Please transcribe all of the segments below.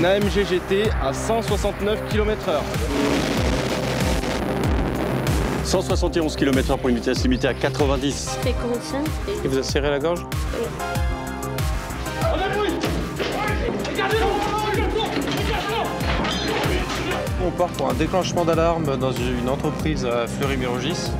une AMG GT à 169 km/h. 171 km/h pour une vitesse limitée à 90. C'est conscient. Et vous avez serré la gorge? Oui. On part pour un déclenchement d'alarme dans une entreprise à Fleury-Mérogis.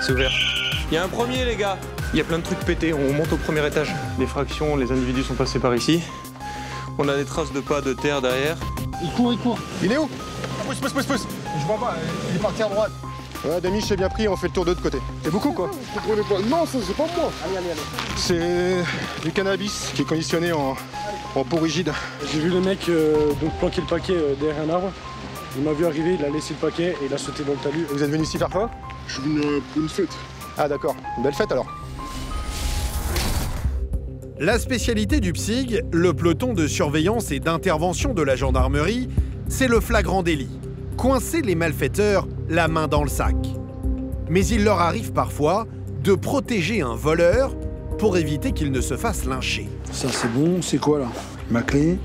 C'est ouvert. Il y a un premier, les gars. Il y a plein de trucs pétés, on monte au premier étage. Les fractions, les individus sont passés par ici. On a des traces de pas de terre derrière. Il court. Il est où? Pousse. Je vois pas, il est parti à droite. Ouais, Dami, j'ai bien pris, on fait le tour de l'autre côté. C'est beaucoup, quoi? Non, ça, c'est pas moi. Allez. C'est du cannabis qui est conditionné en peau rigide. J'ai vu le mec donc planquer le paquet derrière un arbre. Il m'a vu arriver, il a laissé le paquet et il a sauté dans le talus. Vous êtes venu ici faire quoi? Je suis venu pour une fête. Ah d'accord, une belle fête alors. La spécialité du PSIG, le peloton de surveillance et d'intervention de la gendarmerie, c'est le flagrant délit. Coincer les malfaiteurs la main dans le sac. Mais il leur arrive parfois de protéger un voleur pour éviter qu'il ne se fasse lyncher. Ça c'est bon, c'est quoi là? Ma clé?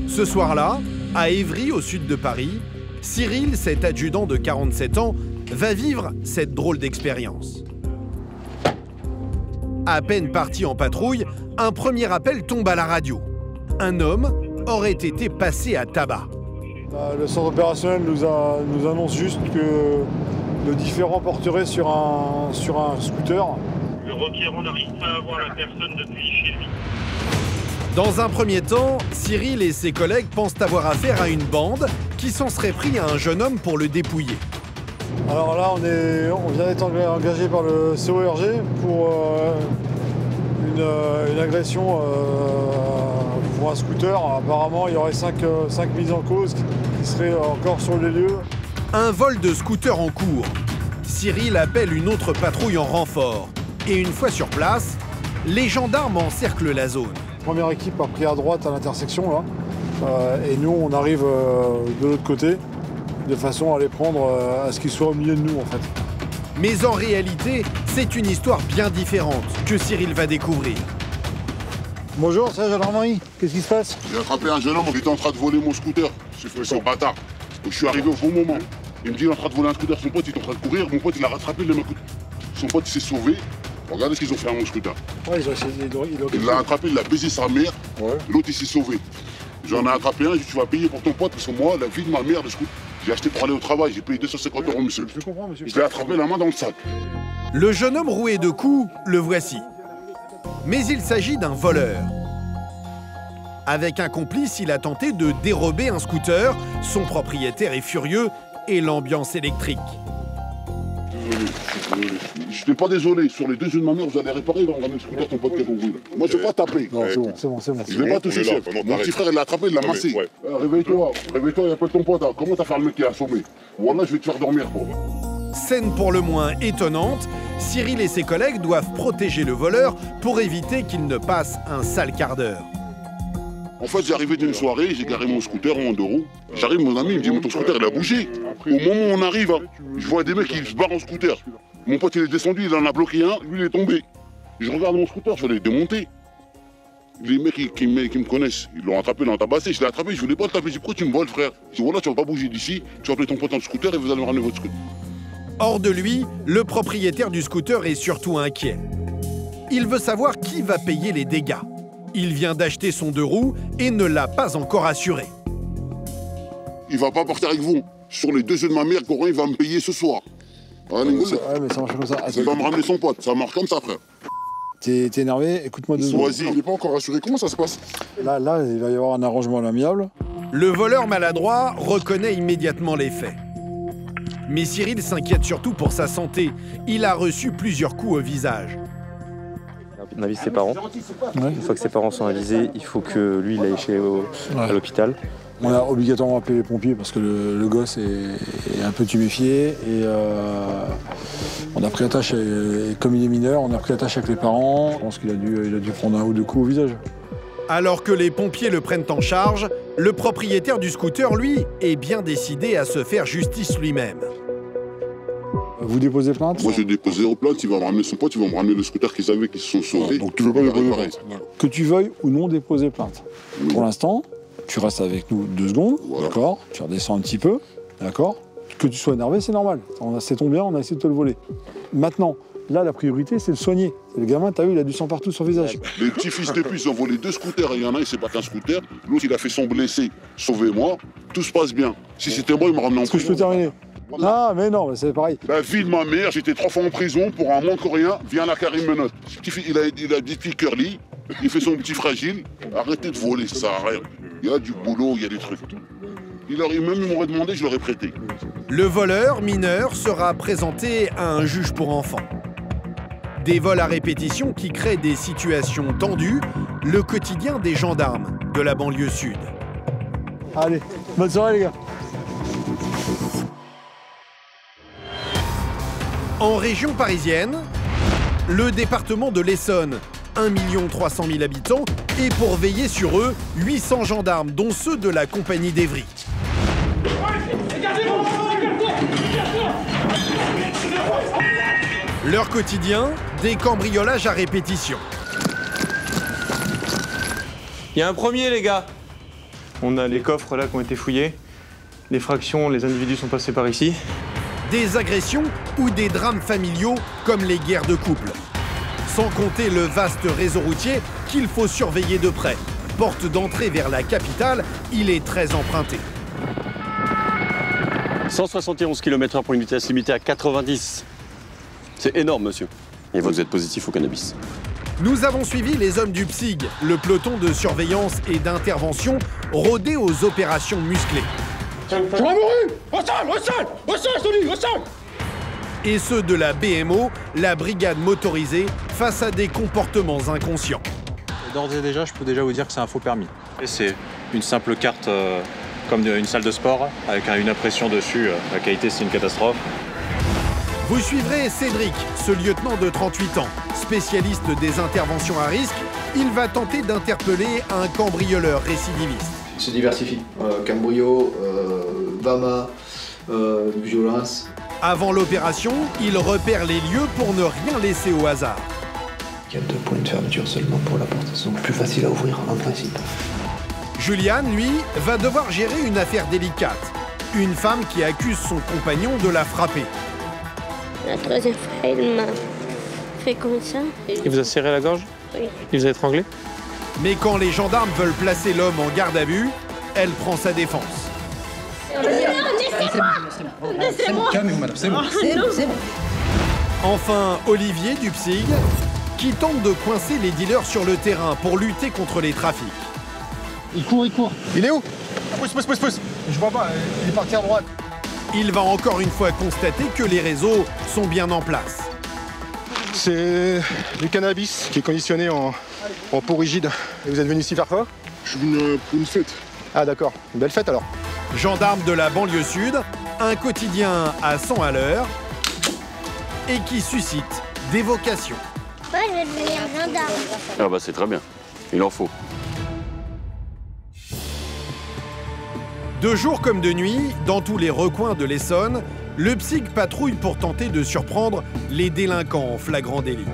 Ce soir-là, à Évry, au sud de Paris, Cyril, cet adjudant de 47 ans, va vivre cette drôle d'expérience. À peine parti en patrouille, un premier appel tombe à la radio. Un homme aurait été passé à tabac. Le centre opérationnel nous annonce juste que le différend porterait sur un scooter. Le requérant n'arrive pas à voir la personne depuis chez lui. Dans un premier temps, Cyril et ses collègues pensent avoir affaire à une bande qui s'en serait pris à un jeune homme pour le dépouiller. Alors là, on vient d'être engagé par le CORG pour une agression pour un scooter. Apparemment, il y aurait 5 mises en cause qui seraient encore sur les lieux. Un vol de scooter en cours. Cyril appelle une autre patrouille en renfort. Et une fois sur place, les gendarmes encerclent la zone. La première équipe a pris à droite à l'intersection, là. Et nous, on arrive de l'autre côté, de façon à les prendre à ce qu'ils soient au milieu de nous, en fait. Mais en réalité, c'est une histoire bien différente que Cyril va découvrir. Bonjour, c'est la gendarmerie. Qu'est-ce qui se passe? J'ai attrapé un jeune homme qui était en train de voler mon scooter. J'ai fait son bâtard. Je suis arrivé au bon moment. Il me dit qu'il est en train de voler un scooter. Son pote il est en train de courir. Mon pote il a rattrapé le mec. Son pote il s'est sauvé. Regardez ce qu'ils ont fait à mon scooter. Ouais, ils ont essayé il l'a attrapé, il a baisé sa mère. Ouais. L'autre il s'est sauvé. J'en ai attrapé un, tu vas payer pour ton pote parce que moi, la vie de ma mère, le scooter, j'ai acheté pour aller au travail. J'ai payé 250 €, monsieur. Je comprends, monsieur. Je l'ai attrapé la main dans le sac. Le jeune homme roué de coups, le voici. Mais il s'agit d'un voleur. Avec un complice, il a tenté de dérober un scooter. Son propriétaire est furieux et l'ambiance électrique. Désolé. Je n'étais pas désolé. Sur les 2 yeux de ma mère, vous allez réparer, il va me ramener le scooter, ton pote qui est tombé. Moi, je ne vais pas taper. Non, c'est bon. Je ne vais pas toucher, chef. Mon petit frère, il l'a attrapé, il l'a massé. Réveille-toi, il appelle ton pote. Comment t'as fait le mec qui est assommé? Voilà, je vais te faire dormir, quoi. Scène pour le moins étonnante, Cyril et ses collègues doivent protéger le voleur pour éviter qu'il ne passe un sale quart d'heure. En fait, j'ai arrivé d'une soirée, j'ai garé mon scooter en 2 roues. J'arrive, mon ami, il me dit, mais ton scooter, il a bougé. Au moment où on arrive, je vois des mecs qui se barrent en scooter. Mon pote, il est descendu, il en a bloqué un, lui, il est tombé. Je regarde mon scooter, je vais le démonter. Les mecs qui me connaissent, ils l'ont attrapé, ils l'ont tabassé. Je l'ai attrapé, je voulais pas le taper. J'ai dit, pourquoi tu me voles, frère? Je dis, voilà, tu vas pas bouger d'ici, tu vas appeler ton pote en scooter et vous allez me ramener votre scooter. Hors de lui, le propriétaire du scooter est surtout inquiet. Il veut savoir qui va payer les dégâts. Il vient d'acheter son 2 roues et ne l'a pas encore assuré. Il va pas partir avec vous. Sur les 2 yeux de ma mère, Corinne, il va me payer ce soir. Ouais, mais ça marche comme ça. Il va me ramener son pote, ça marche comme ça, frère. T'es énervé? Écoute-moi 2 secondes. Vas-y, il n'est pas encore assuré. Comment ça se passe? Là, il va y avoir un arrangement à l'amiable. Le voleur maladroit reconnaît immédiatement les faits. Mais Cyril s'inquiète surtout pour sa santé. Il a reçu plusieurs coups au visage. On avise ses parents. Ouais. Une fois que ses parents sont avisés, il faut que lui il aille à l'hôpital. On a obligatoirement appelé les pompiers parce que le gosse est un peu tuméfié et on a pris attache, comme il est mineur, on a pris attache avec les parents. Je pense qu'il a dû prendre 1 ou 2 coups au visage. Alors que les pompiers le prennent en charge, le propriétaire du scooter, lui, est bien décidé à se faire justice lui-même. Vous déposez plainte? Moi, j'ai déposé en plainte, il va me ramener son pote, il va me ramener le scooter qu'ils avaient, qui se sont sauvés. Donc tu veux pas déposer plainte? Que tu veuilles ou non déposer plainte. Oui. Pour l'instant, tu restes avec nous 2 secondes, Voilà. d'accord? Tu redescends un petit peu, d'accord? Que tu sois énervé, c'est normal. C'est ton bien, on a essayé de te le voler. Maintenant, là, la priorité, c'est le soigner. Le gamin, t'as vu, il a du sang partout sur le visage. Les petits fils de pute, ils ont volé 2 scooters, et il y en a un, il s'est pas qu'un scooter, l'autre, il a fait son blessé. Sauvez-moi, tout se passe bien. Si c'était moi, il me ramenait en Est-ce que je prison. peux terminer? Ah, mais non, c'est pareil. La vie de ma mère, j'étais 3 fois en prison pour un manque rien, viens là, Karim menotte. Il a des petits curly, il fait son petit fragile. Arrêtez de voler, ça sert à rien. Il y a du boulot, il y a des trucs. Même ils m'auraient demandé, je l'aurais prêté. Le voleur mineur sera présenté à un juge pour enfants. Des vols à répétition qui créent des situations tendues, le quotidien des gendarmes de la banlieue sud. Allez, bonne soirée les gars. En région parisienne, le département de l'Essonne, 1 300 000 habitants, et pour veiller sur eux, 800 gendarmes, dont ceux de la compagnie d'Evry. Leur quotidien, des cambriolages à répétition. Il y a un premier, les gars. On a les coffres là qui ont été fouillés. Les fractions, les individus sont passés par ici. Des agressions ou des drames familiaux comme les guerres de couple. Sans compter le vaste réseau routier qu'il faut surveiller de près. Porte d'entrée vers la capitale, il est très emprunté. 171 km/h pour une vitesse limitée à 90. C'est énorme, monsieur. Et vous êtes positif au cannabis. Nous avons suivi les hommes du PSIG, le peloton de surveillance et d'intervention rodé aux opérations musclées. Et ceux de la BMO, la brigade motorisée, face à des comportements inconscients. D'ores et déjà, je peux déjà vous dire que c'est un faux permis. C'est une simple carte comme une salle de sport avec une impression dessus. La qualité, c'est une catastrophe. Vous suivrez Cédric, ce lieutenant de 38 ans, spécialiste des interventions à risque. Il va tenter d'interpeller un cambrioleur récidiviste. Il se diversifie. Cambrio, Vama, violence. Avant l'opération, il repère les lieux pour ne rien laisser au hasard. Il y a 2 points de fermeture seulement pour la porte. Ils sont plus faciles à ouvrir en principe. Juliane, lui, va devoir gérer une affaire délicate. Une femme qui accuse son compagnon de la frapper. La 3e fois, il m'a fait comme ça. Il vous a serré la gorge? Oui. Il vous a étranglé? Mais quand les gendarmes veulent placer l'homme en garde à vue, elle prend sa défense. C'est bon. Calmez-vous, madame, c'est bon. C'est bon. Enfin, Olivier du PSIG, qui tente de coincer les dealers sur le terrain pour lutter contre les trafics. Il court. Il est où? Pousse. Je vois pas, il est parti à droite. Il va encore une fois constater que les réseaux sont bien en place. C'est du cannabis qui est conditionné en peau rigide. Et vous êtes venu ici faire quoi? Je suis venu pour une fête. Ah d'accord, une belle fête alors. Gendarme de la banlieue sud, un quotidien à 100 à l'heure et qui suscite des vocations. Moi, je vais devenir gendarme. Ah bah c'est très bien. Il en faut. De jour comme de nuit, dans tous les recoins de l'Essonne, le PSIG patrouille pour tenter de surprendre les délinquants en flagrant délit.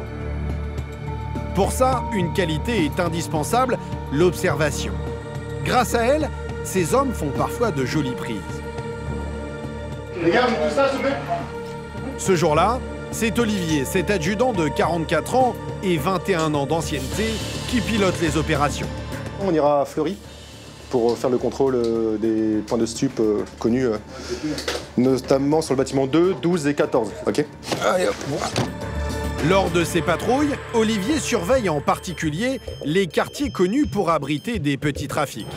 Pour ça, une qualité est indispensable, l'observation. Grâce à elle, ces hommes font parfois de jolies prises. Les gars, vous tout ça, s'il vous plaît? Ce jour-là, c'est Olivier, cet adjudant de 44 ans et 21 ans d'ancienneté, qui pilote les opérations. On ira à Fleury pour faire le contrôle des points de stup connus, notamment sur le bâtiment 2, 12 et 14. Ok? Allez hop. Lors de ces patrouilles, Olivier surveille en particulier les quartiers connus pour abriter des petits trafics,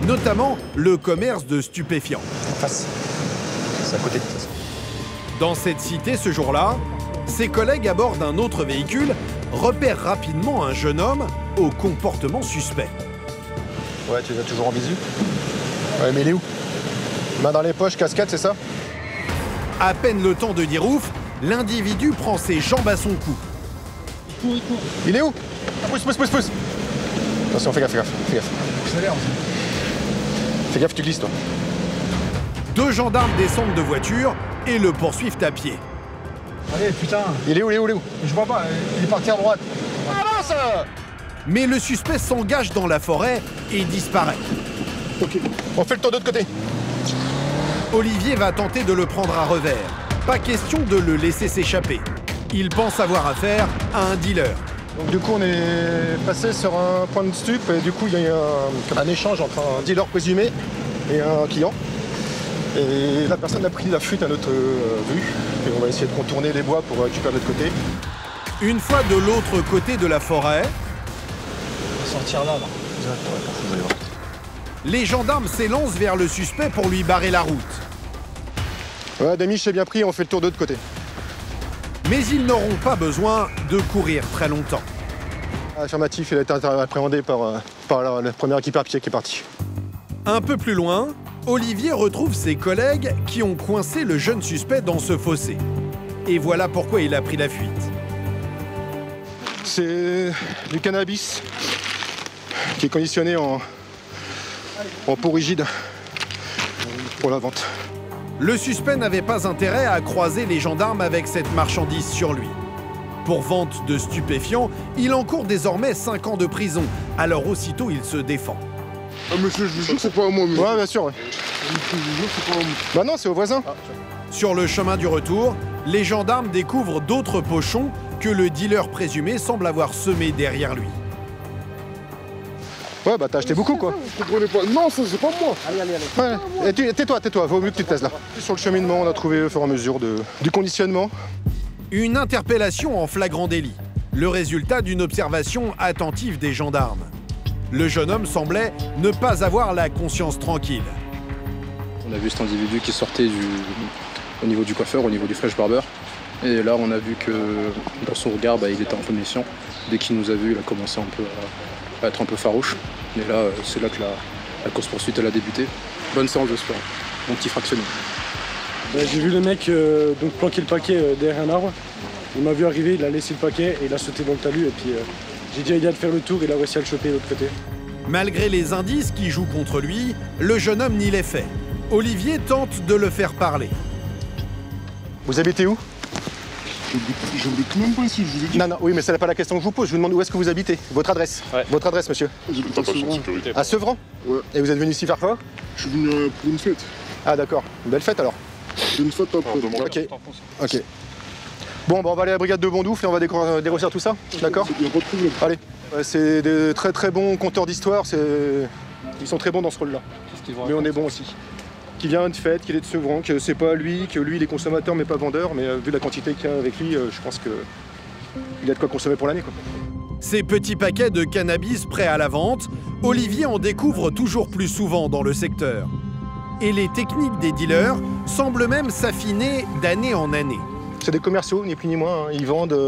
notamment le commerce de stupéfiants. En face. C'est à côté. Dans cette cité ce jour-là, ses collègues à bord d'un autre véhicule repèrent rapidement un jeune homme au comportement suspect. Ouais, tu les as toujours en visu? Ouais, mais il est où? Main dans les poches, casquette, c'est ça? À peine le temps de dire ouf, l'individu prend ses jambes à son cou. Il est où? Pousse. Attention, fais gaffe. Fais gaffe, tu glisses, toi. 2 gendarmes descendent de voiture et le poursuivent à pied. Allez, putain. Il est où? Je vois pas, il est parti à droite. Avance! Mais le suspect s'engage dans la forêt et disparaît. Ok, on fait le tour de l'autre côté. Olivier va tenter de le prendre à revers. Pas question de le laisser s'échapper. Il pense avoir affaire à un dealer. Donc du coup, on est passé sur un point de stup et du coup, il y a eu un échange entre un dealer présumé et un client. Et la personne a pris la fuite à notre vue. Et on va essayer de contourner les bois pour récupérer de l'autre côté. Une fois de l'autre côté de la forêt, On va sortir là. les gendarmes s'élancent vers le suspect pour lui barrer la route. Ouais, Demi, j'ai bien pris, on fait le tour de l'autre côté. Mais ils n'auront pas besoin de courir très longtemps. Affirmatif, il a été appréhendé par la première équipe à pied qui est partie. Un peu plus loin, Olivier retrouve ses collègues qui ont coincé le jeune suspect dans ce fossé. Et voilà pourquoi il a pris la fuite. C'est du cannabis qui est conditionné en peau rigide pour la vente. Le suspect n'avait pas intérêt à croiser les gendarmes avec cette marchandise sur lui. Pour vente de stupéfiants, il encourt désormais 5 ans de prison. Alors aussitôt, il se défend. Ah monsieur, je vous jure que c'est pas à moi, monsieur. Ouais, bien sûr. Ouais. Je vous jure que c'est pas à moi. Bah non, c'est au voisin. Sur le chemin du retour, les gendarmes découvrent d'autres pochons que le dealer présumé semble avoir semés derrière lui. Ouais, bah t'as acheté beaucoup, quoi. Vous comprenez pas? Non, ça c'est pas moi. Ouais. Et tais-toi, vaut mieux que tu te taisses là. Sur le cheminement, on a trouvé au fur et à mesure du conditionnement. Une interpellation en flagrant délit. Le résultat d'une observation attentive des gendarmes. Le jeune homme semblait ne pas avoir la conscience tranquille. On a vu cet individu qui sortait au niveau du coiffeur, au niveau du fresh barber. Et là, on a vu que dans son regard, il était un peu méfiant. Dès qu'il nous a vus, il a commencé un peu à être un peu farouche. Et là, c'est là que la course-poursuite elle a débuté. Bonne séance de sport, mon petit fractionné. J'ai vu le mec donc planquer le paquet derrière un arbre. Il m'a vu arriver, il a laissé le paquet et il a sauté dans le talus. Et puis j'ai dit à Ida de faire le tour, il a réussi à le choper de l'autre côté. Malgré les indices qui jouent contre lui, le jeune homme nie les faits. Olivier tente de le faire parler. Vous habitez où? J'habite même pas ici, je vous ai dit. Non, oui, mais c'est pas la question que je vous pose. Je vous demande où est-ce que vous habitez. Votre adresse. Ouais. Votre adresse, monsieur. J'habite à Sevran. À Sevran? Ouais. Et vous êtes venu ici faire quoi? Je suis venu pour une fête. Ah, d'accord. Une belle fête alors. Une fête après. Ok. Bon, bah on va aller à la brigade de Bondoufle et on va dégrossir tout ça. D'accord? Il n'y a pas de problème. Allez. C'est des très très bons conteurs d'histoire. Ils sont très bons dans ce rôle-là. Mais on est bon aussi. Qui vient de fête, qu'il est de Sevran, que c'est pas lui, que lui il est consommateur mais pas vendeur, mais vu la quantité qu'il y a avec lui, je pense qu'il a de quoi consommer pour l'année. Ces petits paquets de cannabis prêts à la vente, Olivier en découvre toujours plus souvent dans le secteur. Et les techniques des dealers semblent même s'affiner d'année en année. C'est des commerciaux, ni plus ni moins, hein. Ils vendent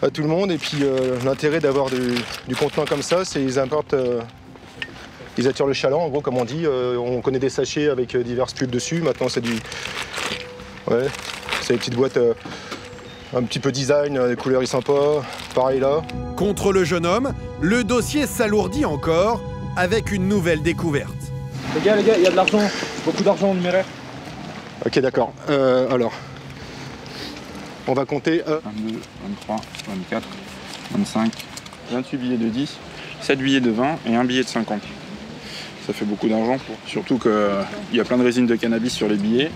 à tout le monde et puis l'intérêt d'avoir du contenant comme ça, c'est qu'ils importent... Ils attirent le chaland, en gros, comme on dit. On connaît des sachets avec diverses pubs dessus. Maintenant, c'est du... Ouais, c'est des petites boîtes un petit peu design, les couleurs sont sympas. Pareil là. Contre le jeune homme, le dossier s'alourdit encore avec une nouvelle découverte. Les gars, il y a de l'argent. Beaucoup d'argent en numéraire. Ok, d'accord. Alors, on va compter... 22, 23, 24, 25, 28 billets de 10, 7 billets de 20 et un billet de 50. Ça fait beaucoup d'argent, surtout qu'il y a plein de résine de cannabis sur les billets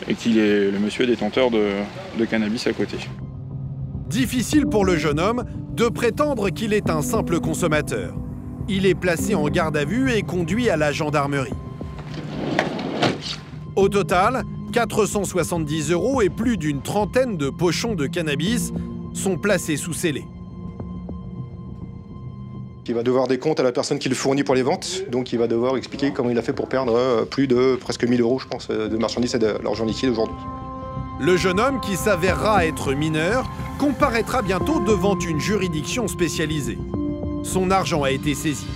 et qu'il est le monsieur détenteur de cannabis à côté. Difficile pour le jeune homme de prétendre qu'il est un simple consommateur. Il est placé en garde à vue et conduit à la gendarmerie. Au total, 470 € et plus d'une trentaine de pochons de cannabis sont placés sous scellé. Il va devoir des comptes à la personne qui le fournit pour les ventes, donc il va devoir expliquer comment il a fait pour perdre plus de presque 1000 €, je pense, de marchandises et de l'argent liquide aujourd'hui. Le jeune homme, qui s'avérera être mineur, comparaîtra bientôt devant une juridiction spécialisée. Son argent a été saisi.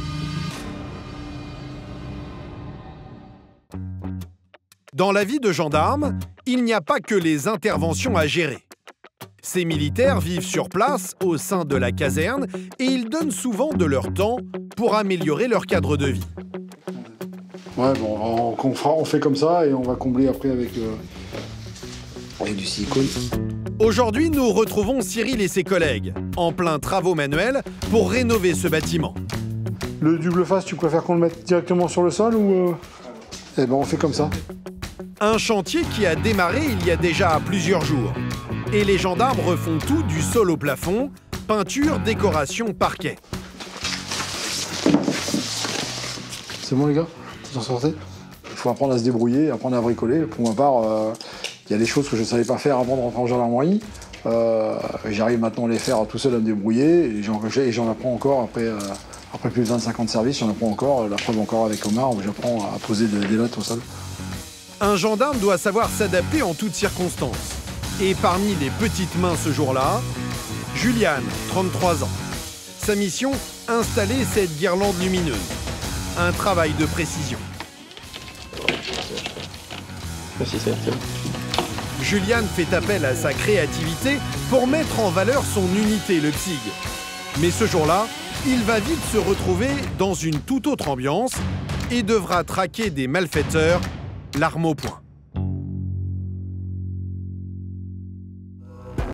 Dans la vie de gendarme, il n'y a pas que les interventions à gérer. Ces militaires vivent sur place, au sein de la caserne, et ils donnent souvent de leur temps pour améliorer leur cadre de vie. Ouais, bon, on fait comme ça et on va combler après avec du silicone. Aujourd'hui, nous retrouvons Cyril et ses collègues, en plein travaux manuels pour rénover ce bâtiment. Le double face, tu préfères qu'on le mette directement sur le sol ou Eh ben on fait comme ça. Un chantier qui a démarré il y a déjà plusieurs jours. Et les gendarmes refont tout du sol au plafond, peinture, décoration, parquet. C'est bon les gars? Vous en sortez? Il faut apprendre à se débrouiller, apprendre à bricoler. Pour ma part, il y a des choses que je ne savais pas faire avant de rentrer en gendarmerie. J'arrive maintenant à les faire tout seul, à me débrouiller. Et j'en apprends encore après plus de 25 ans de service, j'en apprends encore. La preuve encore avec Omar, où j'apprends à poser des lattes au sol. Un gendarme doit savoir s'adapter en toutes circonstances. Et parmi les petites mains ce jour-là, Juliane, 33 ans. Sa mission, installer cette guirlande lumineuse. Un travail de précision. Juliane fait appel à sa créativité pour mettre en valeur son unité, le PSIG. Mais ce jour-là, il va vite se retrouver dans une toute autre ambiance et devra traquer des malfaiteurs, l'arme au poing.